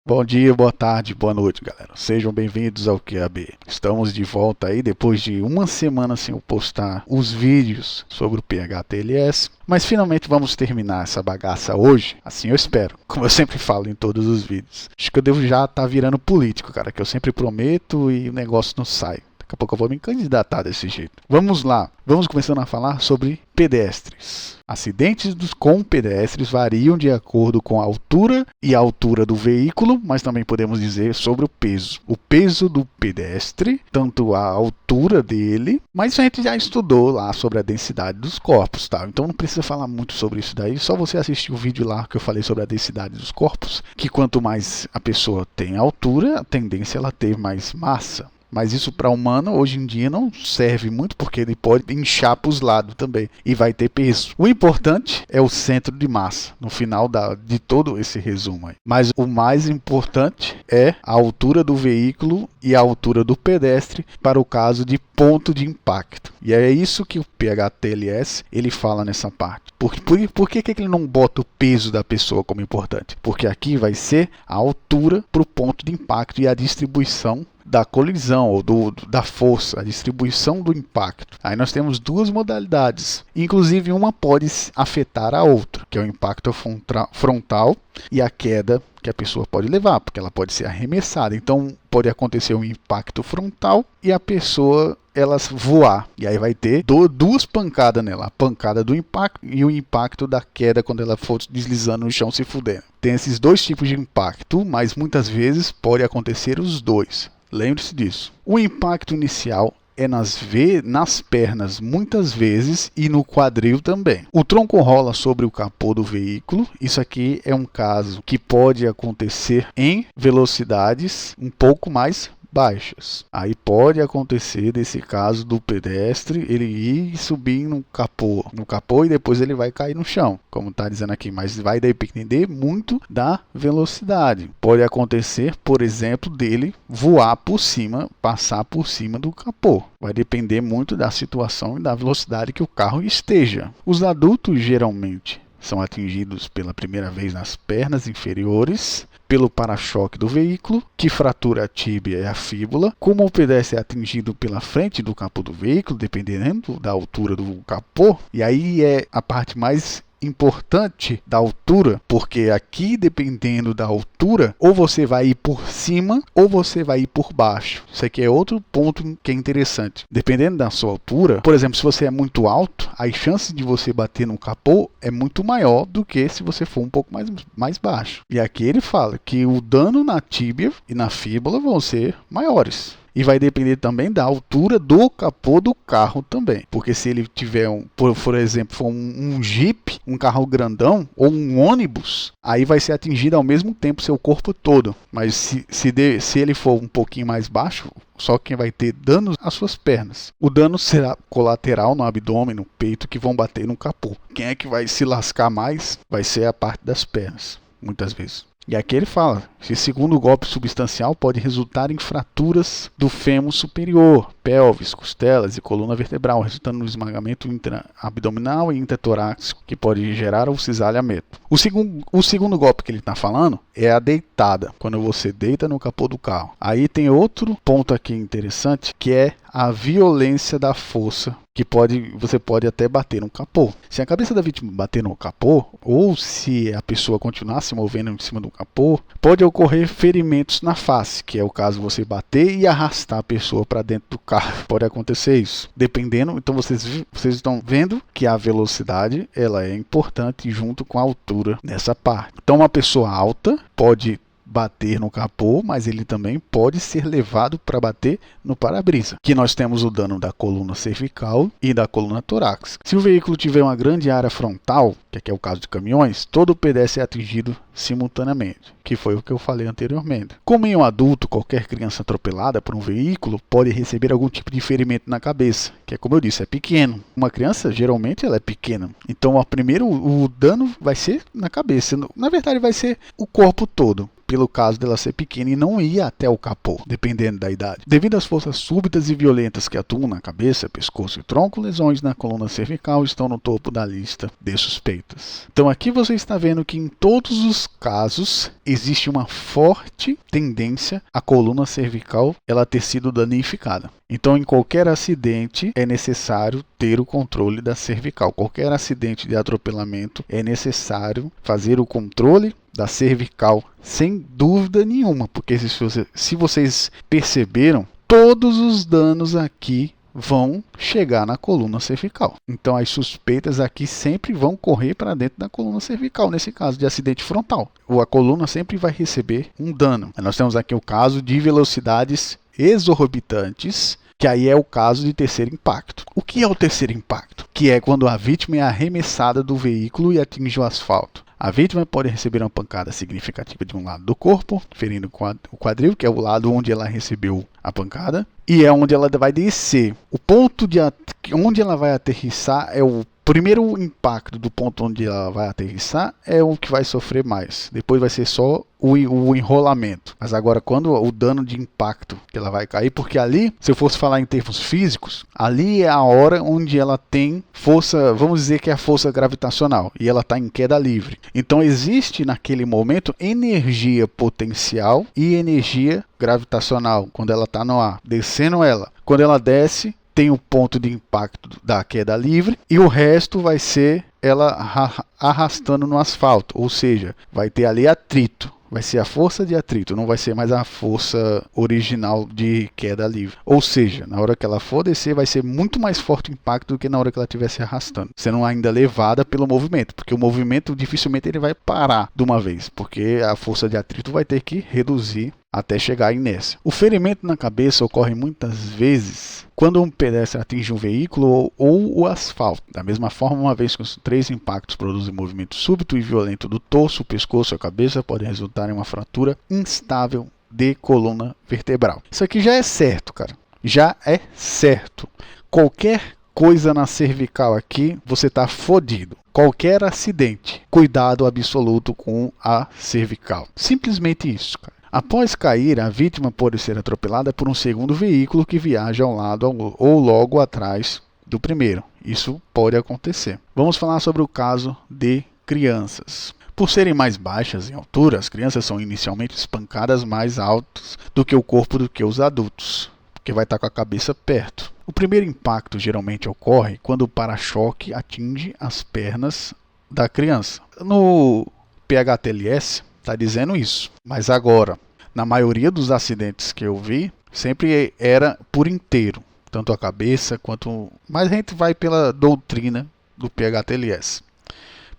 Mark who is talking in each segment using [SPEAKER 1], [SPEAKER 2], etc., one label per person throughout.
[SPEAKER 1] Bom dia, boa tarde, boa noite, galera. Sejam bem-vindos ao QAB. Estamos de volta aí depois de uma semana sem eu postar os vídeos sobre o PHTLS, mas finalmente vamos terminar essa bagaça hoje, assim eu espero, como eu sempre falo em todos os vídeos. Acho que eu devo já estar virando político, cara, que eu sempre prometo e o negócio não sai. Daqui a pouco eu vou me candidatar desse jeito. Vamos lá, vamos começando a falar sobre pedestres. Acidentes com pedestres variam de acordo com a altura e a altura do veículo, mas também podemos dizer sobre o peso. O peso do pedestre, tanto a altura dele, mas a gente já estudou lá sobre a densidade dos corpos, tá? Então não precisa falar muito sobre isso daí, só você assistir o vídeo lá que eu falei sobre a densidade dos corpos, que quanto mais a pessoa tem altura, a tendência é ela ter mais massa. Mas isso para humano hoje em dia não serve muito porque ele pode inchar para os lados também e vai ter peso. O importante é o centro de massa no final de todo esse resumo aí. Mas o mais importante é a altura do veículo e a altura do pedestre para o caso de ponto de impacto. E é isso que o PHTLS ele fala nessa parte. Por que ele não bota o peso da pessoa como importante? Porque aqui vai ser a altura para o ponto de impacto e a distribuição da colisão ou da força, a distribuição do impacto. Aí nós temos duas modalidades, inclusive uma pode afetar a outra, que é o impacto frontal e a queda que a pessoa pode levar, porque ela pode ser arremessada. Então pode acontecer um impacto frontal e a pessoa ela voar. E aí vai ter duas pancadas nela, a pancada do impacto e o impacto da queda quando ela for deslizando no chão se fudendo. Tem esses dois tipos de impacto, mas muitas vezes pode acontecer os dois. Lembre-se disso. O impacto inicial é nas pernas muitas vezes e no quadril também. O tronco rola sobre o capô do veículo. Isso aqui é um caso que pode acontecer em velocidades um pouco mais baixas. Aí pode acontecer desse caso do pedestre ele ir subir no capô e depois ele vai cair no chão, como está dizendo aqui, mas vai depender muito da velocidade. Pode acontecer, por exemplo, dele voar por cima, passar por cima do capô. Vai depender muito da situação e da velocidade que o carro esteja. Os adultos geralmente são atingidos pela primeira vez nas pernas inferiores, pelo para-choque do veículo, que fratura a tíbia e a fíbula. Como o pedestre é atingido pela frente do capô do veículo, dependendo da altura do capô, e aí é a parte mais importante da altura, porque aqui dependendo da altura, ou você vai ir por cima ou você vai ir por baixo. Isso aqui é outro ponto que é interessante. Dependendo da sua altura, por exemplo, se você é muito alto, a chance de você bater no capô é muito maior do que se você for um pouco mais baixo. E aqui ele fala que o dano na tíbia e na fíbula vão ser maiores. E vai depender também da altura do capô do carro também. Porque se ele tiver, por exemplo, for um Jeep, um carro grandão ou um ônibus, aí vai ser atingido ao mesmo tempo seu corpo todo. Mas se ele for um pouquinho mais baixo, só quem vai ter danos às suas pernas. O dano será colateral no abdômen, no peito, que vão bater no capô. Quem é que vai se lascar mais vai ser a parte das pernas, muitas vezes. E aqui ele fala, esse segundo golpe substancial pode resultar em fraturas do fêmur superior, pelvis, costelas e coluna vertebral, resultando no esmagamento intra-abdominal e intratorácico, que pode gerar o cisalhamento. O segundo golpe que ele está falando é a deitada, quando você deita no capô do carro. Aí tem outro ponto aqui interessante, que é a violência da força, que você pode até bater no capô. Se a cabeça da vítima bater no capô, ou se a pessoa continuar se movendo em cima do capô, pode ocorrer ferimentos na face, que é o caso de você bater e arrastar a pessoa para dentro do carro. Pode acontecer isso. Dependendo, então vocês estão vendo que a velocidade ela é importante junto com a altura nessa parte. Então uma pessoa alta pode bater no capô, mas ele também pode ser levado para bater no para-brisa, que nós temos o dano da coluna cervical e da coluna torácica. Se o veículo tiver uma grande área frontal, que aqui é o caso de caminhões, todo o pedestre é atingido simultaneamente, que foi o que eu falei anteriormente. Como em um adulto, qualquer criança atropelada por um veículo pode receber algum tipo de ferimento na cabeça, que é como eu disse, é pequeno. Uma criança, geralmente, ela é pequena. Então, primeiro, o dano vai ser na cabeça. Na verdade, vai ser o corpo todo. pelo caso dela ser pequena e não ir até o capô, dependendo da idade. Devido às forças súbitas e violentas que atuam na cabeça, pescoço e tronco, lesões na coluna cervical estão no topo da lista de suspeitas. Então aqui você está vendo que em todos os casos existe uma forte tendência à coluna cervical ela ter sido danificada. Então, em qualquer acidente é necessário ter o controle da cervical. Qualquer acidente de atropelamento é necessário fazer o controle da cervical, sem dúvida nenhuma, porque se vocês perceberam, todos os danos aqui vão chegar na coluna cervical. Então as suspeitas aqui sempre vão correr para dentro da coluna cervical, nesse caso de acidente frontal. A coluna sempre vai receber um dano. Nós temos aqui o caso de velocidades exorbitantes, que aí é o caso de terceiro impacto. O que é o terceiro impacto? Que é quando a vítima é arremessada do veículo e atinge o asfalto. A vítima pode receber uma pancada significativa de um lado do corpo, ferindo o quadril, que é o lado onde ela recebeu a pancada, e é onde ela vai descer. O ponto onde ela vai aterrissar é o primeiro impacto do ponto onde ela vai aterrissar, é o que vai sofrer mais. Depois vai ser só o enrolamento. Mas agora, quando o dano de impacto que ela vai cair, porque ali, se eu fosse falar em termos físicos, ali é a hora onde ela tem força, vamos dizer que é a força gravitacional, e ela está em queda livre. Então existe naquele momento energia potencial e energia gravitacional, quando ela está no ar, descendo ela. Quando ela desce, tem o ponto de impacto da queda livre e o resto vai ser ela arrastando no asfalto, ou seja, vai ter ali atrito. Vai ser a força de atrito, não vai ser mais a força original de queda livre. Ou seja, na hora que ela for descer, vai ser muito mais forte o impacto do que na hora que ela estiver se arrastando, sendo ainda levada pelo movimento, porque o movimento dificilmente ele vai parar de uma vez, porque a força de atrito vai ter que reduzir até chegar à inércia. O ferimento na cabeça ocorre muitas vezes quando um pedestre atinge um veículo ou o asfalto. Da mesma forma, uma vez que os três impactos produzem movimento súbito e violento do torso, o pescoço e a cabeça, podem resultar em uma fratura instável de coluna vertebral. Isso aqui já é certo, cara. Já é certo. Qualquer coisa na cervical aqui, você está fodido. Qualquer acidente, cuidado absoluto com a cervical. Simplesmente isso, cara. Após cair, a vítima pode ser atropelada por um segundo veículo que viaja ao lado ou logo atrás do primeiro. Isso pode acontecer. Vamos falar sobre o caso de crianças. Por serem mais baixas em altura, as crianças são inicialmente espancadas mais altas do que o corpo do que os adultos, porque vai estar com a cabeça perto. O primeiro impacto geralmente ocorre quando o para-choque atinge as pernas da criança. No PHTLS está dizendo isso, mas agora, na maioria dos acidentes que eu vi, sempre era por inteiro, tanto a cabeça quanto... Mas a gente vai pela doutrina do PHTLS.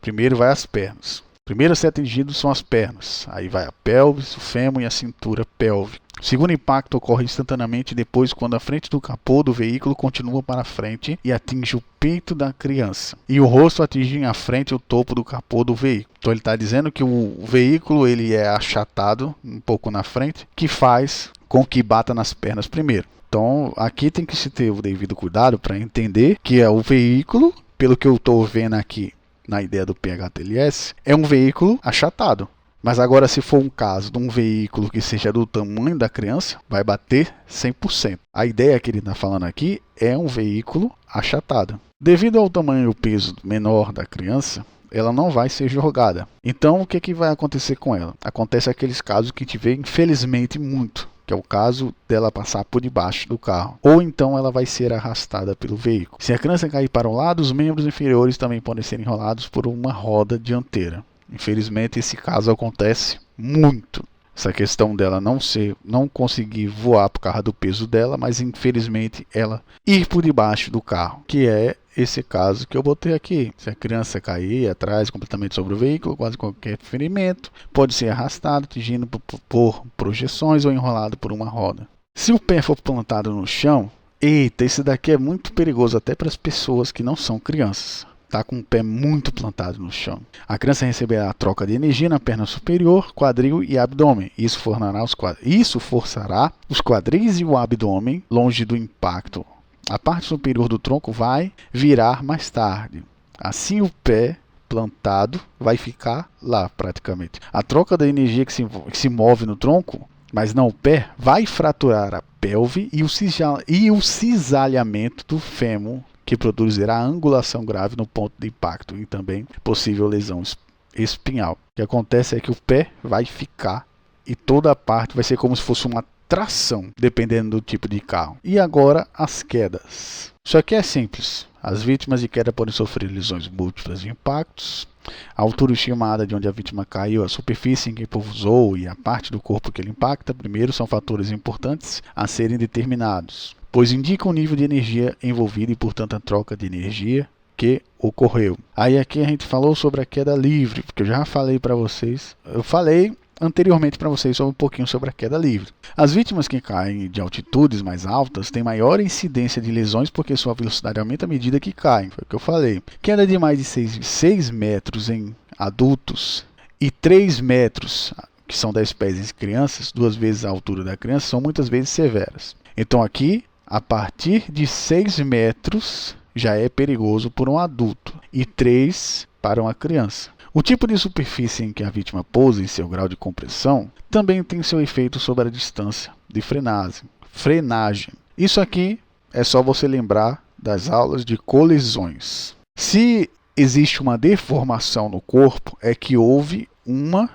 [SPEAKER 1] Primeiro vai as pernas. Primeiro a ser atingido são as pernas, aí vai a pelvis, o fêmur e a cintura pélvica. O segundo impacto ocorre instantaneamente depois, quando a frente do capô do veículo continua para frente e atinge o peito da criança. E o rosto atinge a frente e o topo do capô do veículo. Então ele está dizendo que o veículo ele é achatado um pouco na frente, que faz com que bata nas pernas primeiro. Então aqui tem que se ter o devido cuidado para entender que é o veículo, pelo que eu estou vendo aqui na ideia do PHTLS, é um veículo achatado. Mas agora, se for um caso de um veículo que seja do tamanho da criança, vai bater 100%. A ideia que ele está falando aqui é um veículo achatado. Devido ao tamanho e o peso menor da criança, ela não vai ser jogada. Então, o que vai acontecer com ela? Acontece aqueles casos que a gente vê, infelizmente, muito, que é o caso dela passar por debaixo do carro. Ou então ela vai ser arrastada pelo veículo. Se a criança cair para um lado, os membros inferiores também podem ser enrolados por uma roda dianteira. Infelizmente esse caso acontece muito. Essa questão dela não conseguir voar por causa do peso dela, mas infelizmente ela ir por debaixo do carro, que é esse caso que eu botei aqui. Se a criança cair atrás completamente sobre o veículo, quase qualquer ferimento, pode ser arrastado, atingindo por projeções ou enrolado por uma roda. Se o pé for plantado no chão, eita, esse daqui é muito perigoso até para as pessoas que não são crianças. Está com o pé muito plantado no chão. A criança receberá a troca de energia na perna superior, quadril e abdômen. Isso forçará os quadris e o abdômen longe do impacto. A parte superior do tronco vai virar mais tarde. Assim o pé plantado vai ficar lá praticamente. A troca da energia que se move no tronco, mas não o pé, vai fraturar a pelve e o cisalhamento do fêmur, que produzirá angulação grave no ponto de impacto e também possível lesão espinhal. O que acontece é que o pé vai ficar e toda a parte vai ser como se fosse uma tração, dependendo do tipo de carro. E agora as quedas. Isso aqui é simples. As vítimas de queda podem sofrer lesões múltiplas de impactos. A altura estimada de onde a vítima caiu, a superfície em que pousou e a parte do corpo que ele impacta, primeiro, são fatores importantes a serem determinados, pois indicam o nível de energia envolvida e, portanto, a troca de energia que ocorreu. Aí aqui a gente falou sobre a queda livre, porque eu já falei para vocês, eu falei anteriormente para vocês sobre um pouquinho sobre a queda livre. As vítimas que caem de altitudes mais altas têm maior incidência de lesões porque sua velocidade aumenta à medida que caem, foi o que eu falei. Queda de mais de 6 metros em adultos e 3 metros, que são 10 pés em crianças, 2 vezes a altura da criança, são muitas vezes severas. Então aqui, a partir de 6 metros já é perigoso por um adulto e 3 para uma criança. O tipo de superfície em que a vítima pousa e seu grau de compressão também tem seu efeito sobre a distância de frenagem. Isso aqui é só você lembrar das aulas de colisões. Se existe uma deformação no corpo, é que houve uma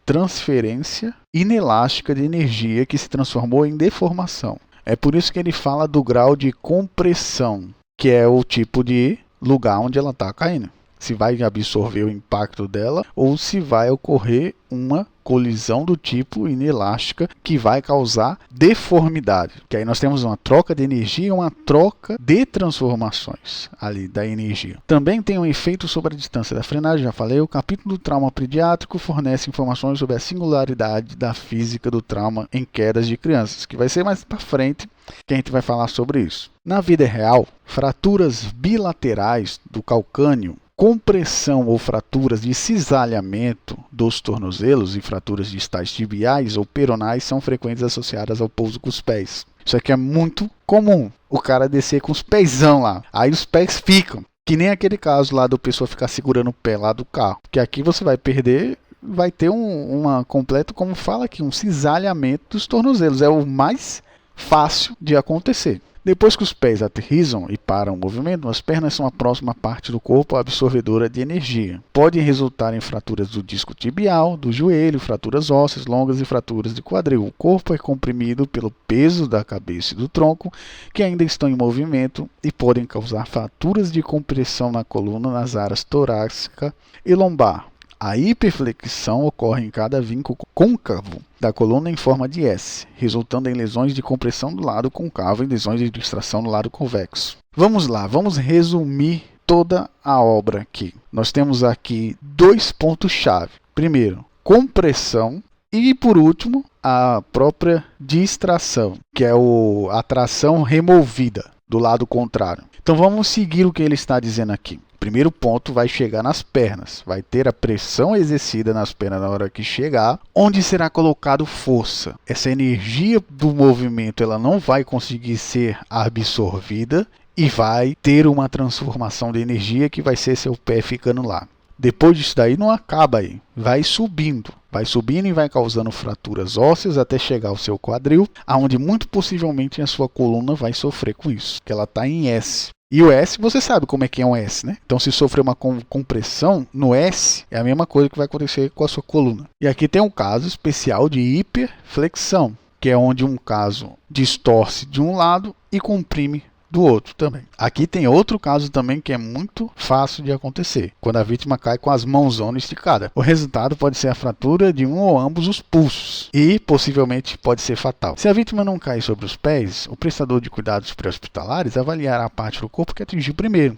[SPEAKER 1] transferência inelástica de energia que se transformou em deformação. É por isso que ele fala do grau de compressão, que é o tipo de lugar onde ela está caindo. Se vai absorver o impacto dela ou se vai ocorrer uma colisão do tipo inelástica que vai causar deformidade. Que aí nós temos uma troca de energia e uma troca de transformações ali da energia. Também tem um efeito sobre a distância da frenagem, já falei. O capítulo do trauma pediátrico fornece informações sobre a singularidade da física do trauma em quedas de crianças, que vai ser mais para frente que a gente vai falar sobre isso. Na vida real, fraturas bilaterais do calcâneo, compressão ou fraturas de cisalhamento dos tornozelos e fraturas distais tibiais ou peronais são frequentes associadas ao pouso com os pés. Isso aqui é muito comum, o cara descer com os pezão lá, aí os pés ficam, que nem aquele caso lá do pessoa ficar segurando o pé lá do carro, que aqui você vai perder, vai ter uma completo, como fala aqui, um cisalhamento dos tornozelos, é o mais fácil de acontecer. Depois que os pés aterrissam e param o movimento, as pernas são a próxima parte do corpo absorvedora de energia. Podem resultar em fraturas do disco tibial, do joelho, fraturas ósseas longas e fraturas de quadril. O corpo é comprimido pelo peso da cabeça e do tronco, que ainda estão em movimento e podem causar fraturas de compressão na coluna, nas áreas torácica e lombar. A hiperflexão ocorre em cada vinco côncavo da coluna em forma de S, resultando em lesões de compressão do lado côncavo e lesões de distração do lado convexo. Vamos lá, vamos resumir toda a obra aqui. Nós temos aqui 2 pontos-chave. Primeiro, compressão e, por último, a própria distração, que é a tração removida do lado contrário. Então vamos seguir o que ele está dizendo aqui. Primeiro ponto vai chegar nas pernas, vai ter a pressão exercida nas pernas na hora que chegar, onde será colocado força. Essa energia do movimento ela não vai conseguir ser absorvida e vai ter uma transformação de energia que vai ser seu pé ficando lá. Depois disso daí não acaba aí, vai subindo e vai causando fraturas ósseas até chegar ao seu quadril, aonde muito possivelmente a sua coluna vai sofrer com isso, que ela está em S. E o S, você sabe como é que é um S, né? Então, se sofrer uma compressão no S, é a mesma coisa que vai acontecer com a sua coluna. E aqui tem um caso especial de hiperflexão, que é onde um caso distorce de um lado e comprime do outro também. Aqui tem outro caso também que é muito fácil de acontecer, quando a vítima cai com as mãozonas esticadas. O resultado pode ser a fratura de um ou ambos os pulsos e possivelmente pode ser fatal. Se a vítima não cair sobre os pés, o prestador de cuidados pré-hospitalares avaliará a parte do corpo que atingiu primeiro,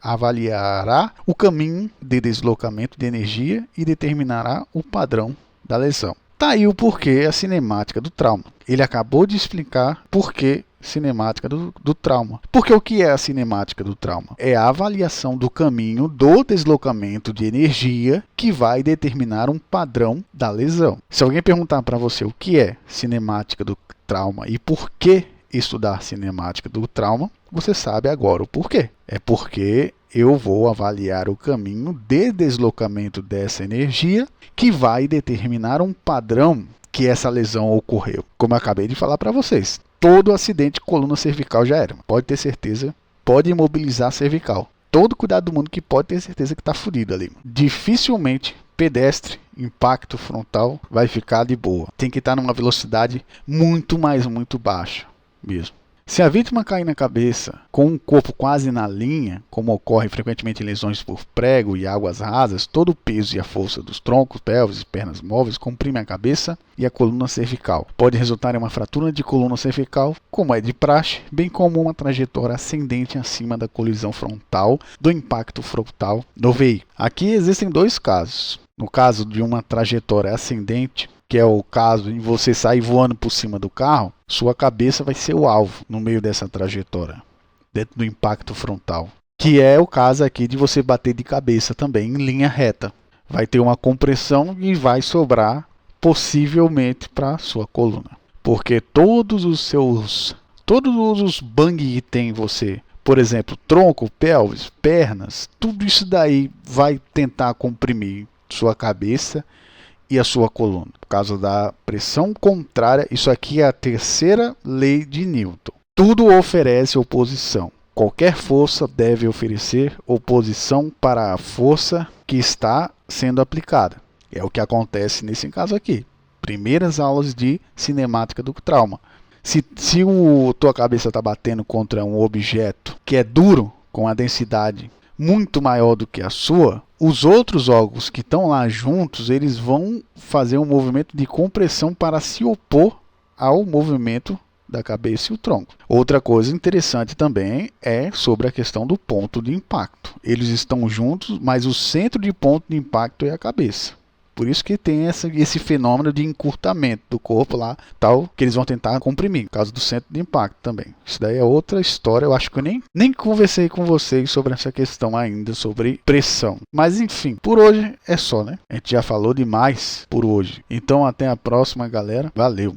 [SPEAKER 1] avaliará o caminho de deslocamento de energia e determinará o padrão da lesão. Tá aí o porquê a cinemática do trauma. Ele acabou de explicar por que cinemática do trauma. Porque o que é a cinemática do trauma? É a avaliação do caminho do deslocamento de energia que vai determinar um padrão da lesão. Se alguém perguntar para você o que é cinemática do trauma e por que estudar cinemática do trauma, você sabe agora o porquê. É porque eu vou avaliar o caminho de deslocamento dessa energia que vai determinar um padrão que essa lesão ocorreu. Como eu acabei de falar para vocês, todo acidente de coluna cervical já era. Pode ter certeza, pode imobilizar a cervical. Todo cuidado do mundo que pode ter certeza que está fodido ali. Dificilmente pedestre, impacto frontal vai ficar de boa. Tem que estar numa velocidade muito baixa mesmo. Se a vítima cair na cabeça com o corpo quase na linha, como ocorre frequentemente em lesões por prego e águas rasas, todo o peso e a força dos troncos, pelvis e pernas móveis comprime a cabeça e a coluna cervical. Pode resultar em uma fratura de coluna cervical, como é de praxe, bem como uma trajetória ascendente acima da colisão frontal do impacto frontal no veículo. Aqui existem dois casos. No caso de uma trajetória ascendente, que é o caso em você sair voando por cima do carro, sua cabeça vai ser o alvo no meio dessa trajetória, dentro do impacto frontal. Que é o caso aqui de você bater de cabeça também em linha reta. Vai ter uma compressão e vai sobrar possivelmente para a sua coluna. Porque todos os bang que tem em você, por exemplo, tronco, pelvis, pernas, tudo isso daí vai tentar comprimir sua cabeça e a sua coluna, por causa da pressão contrária. Isso aqui é a terceira lei de Newton. Tudo oferece oposição. Qualquer força deve oferecer oposição para a força que está sendo aplicada. É o que acontece nesse caso aqui. Primeiras aulas de cinemática do trauma. Se tua cabeça está batendo contra um objeto que é duro, com a densidade muito maior do que a sua, os outros órgãos que estão lá juntos, eles vão fazer um movimento de compressão para se opor ao movimento da cabeça e o tronco. Outra coisa interessante também é sobre a questão do ponto de impacto. Eles estão juntos, mas o centro de ponto de impacto é a cabeça. Por isso que tem esse fenômeno de encurtamento do corpo lá, tal, que eles vão tentar comprimir, por causa do centro de impacto também. Isso daí é outra história, eu acho que eu nem conversei com vocês sobre essa questão ainda, sobre pressão. Mas enfim, por hoje é só, né? A gente já falou demais por hoje. Então até a próxima, galera. Valeu!